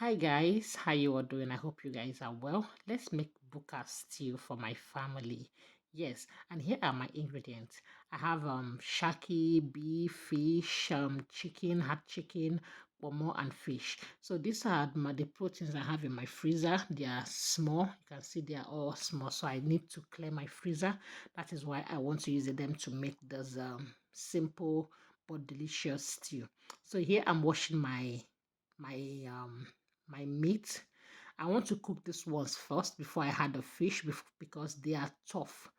Hi guys, how you all doing? I hope you guys are well. Let's make buka stew for my family. Yes, and here are my ingredients. I have shaki, beef, fish, chicken, hot chicken, pomo, and fish. So these are the proteins I have in my freezer. They are small. You can see they are all small. So I need to clear my freezer. That is why I want to use them to make this simple but delicious stew. So here I'm washing my um my meat. I want to cook these ones first before I add the fish because they are tough.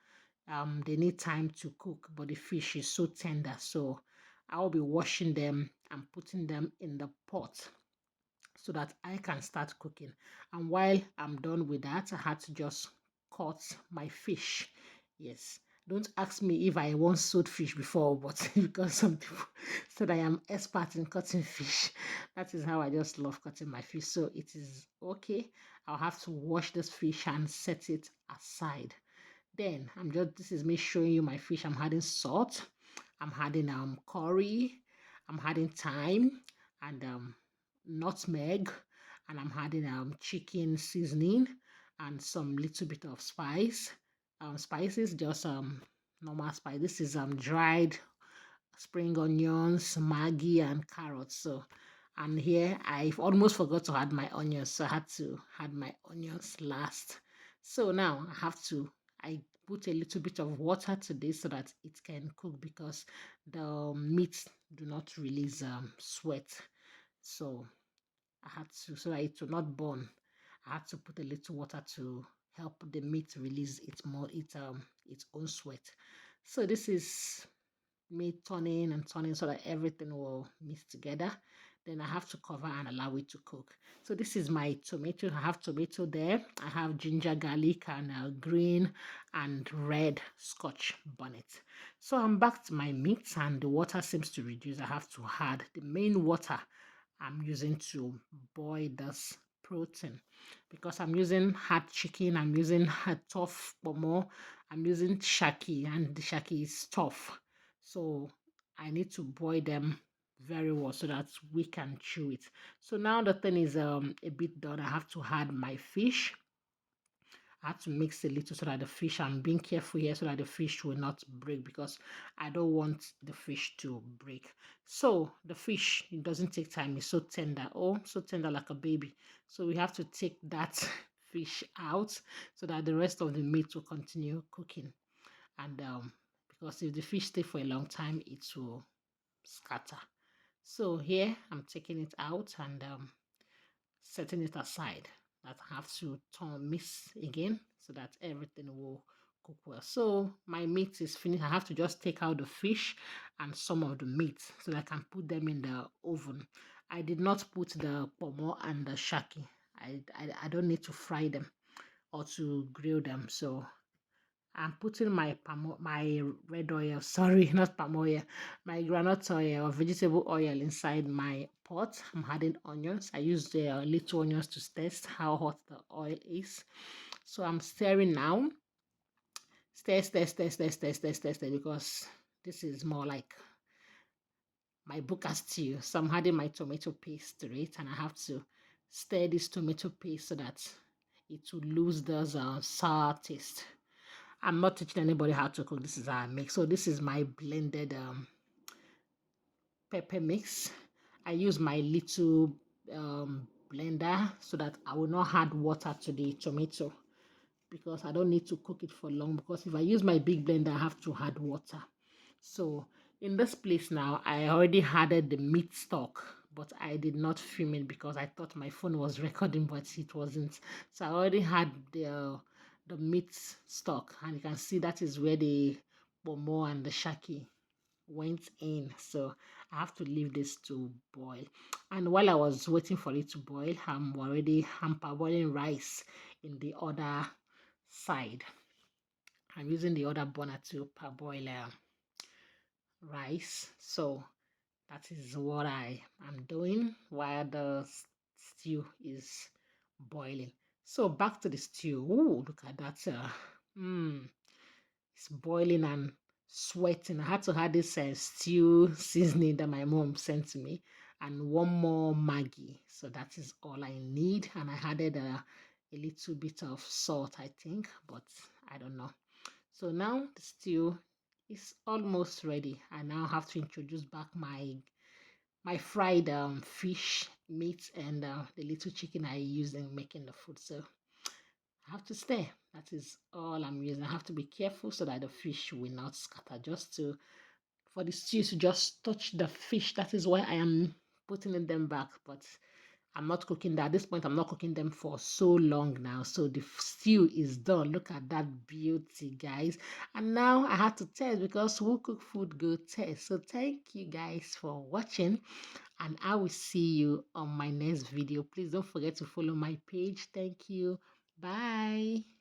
They need time to cook, but the fish is so tender. So I'll be washing them and putting them in the pot so that I can start cooking. And while I'm done with that, I had to just cut my fish. Yes. Don't ask me if I once sold fish before, but because some people said I am expert in cutting fish. That is how I just love cutting my fish. So it is okay. I'll have to wash this fish and set it aside. Then this is me showing you my fish. I'm adding salt, I'm adding curry, I'm adding thyme and nutmeg, and I'm adding chicken seasoning and some little bit of spices, just normal spice. This is dried spring onions, Maggi, and carrots. So, and here I almost forgot to add my onions, so I had to add my onions last. So now I put a little bit of water to this so that it can cook because the meat do not release sweat. So I had to, so that it will not burn. I had to put a little water to help the meat release its own sweat. So this is me turning and turning so that everything will mix together. Then I have to cover and allow it to cook. So this is my tomato. I have tomato there. I have ginger, garlic, and green and red scotch bonnet. So I'm back to my meat and the water seems to reduce. I have to add the main water I'm using to boil this protein because I'm using hard chicken, I'm using hard tough pomo, I'm using shaki, and the shaki is tough. So I need to boil them very well so that we can chew it. So now the thing is a bit done. I have to add my fish. I have to mix a little so that the fish, I'm being careful here so that the fish will not break because I don't want the fish to break. So the fish, it doesn't take time. It's so tender. Oh, so tender like a baby. So we have to take that fish out so that the rest of the meat will continue cooking. And because if the fish stay for a long time, it will scatter. So here I'm taking it out and setting it aside. That I have to turn mix again so that everything will cook well. So my meat is finished. I have to just take out the fish and some of the meat so that I can put them in the oven. I did not put the pomo and the shaki. I don't need to fry them or to grill them. So I'm putting my red oil, sorry, not palm oil, my granite oil or vegetable oil inside my pot. I'm adding onions. I use the little onions to test how hot the oil is. So I'm stirring now. Stir, because this is more like my buka stew. So I'm adding my tomato paste to it, and I have to stir this tomato paste so that it will lose those sour taste. I'm not teaching anybody how to cook. This is how I make. So this is my blended pepper mix. I use my little blender so that I will not add water to the tomato because I don't need to cook it for long, because if I use my big blender I have to add water. So in this place now I already added the meat stock, but I did not film it because I thought my phone was recording, but it wasn't. So I already had the meat stock, and you can see that is where the pomo and the shaki went in. So I have to leave this to boil. And while I was waiting for it to boil, I'm parboiling rice in the other side. I'm using the other burner to parboil rice. So that is what I am doing while the stew is boiling. So back to the stew. Ooh, look at that. It's boiling and sweating. I had to have this stew seasoning that my mom sent to me. and one more Maggi. So that is all I need. And I added a little bit of salt, I think, but I don't know. So now the stew is almost ready. I now have to introduce back my fried fish, meat, and the little chicken I use in making the food. So I have to stir. That is all I'm using. I have to be careful so that the fish will not scatter. Just to for the stew to just touch the fish. That is why I am putting them back. But I'm not cooking that. At this point, I'm not cooking them for so long now. So the stew is done. Look at that beauty, guys. And now I have to taste because who cook food good taste. So thank you guys for watching. And I will see you on my next video. Please don't forget to follow my page. Thank you. Bye.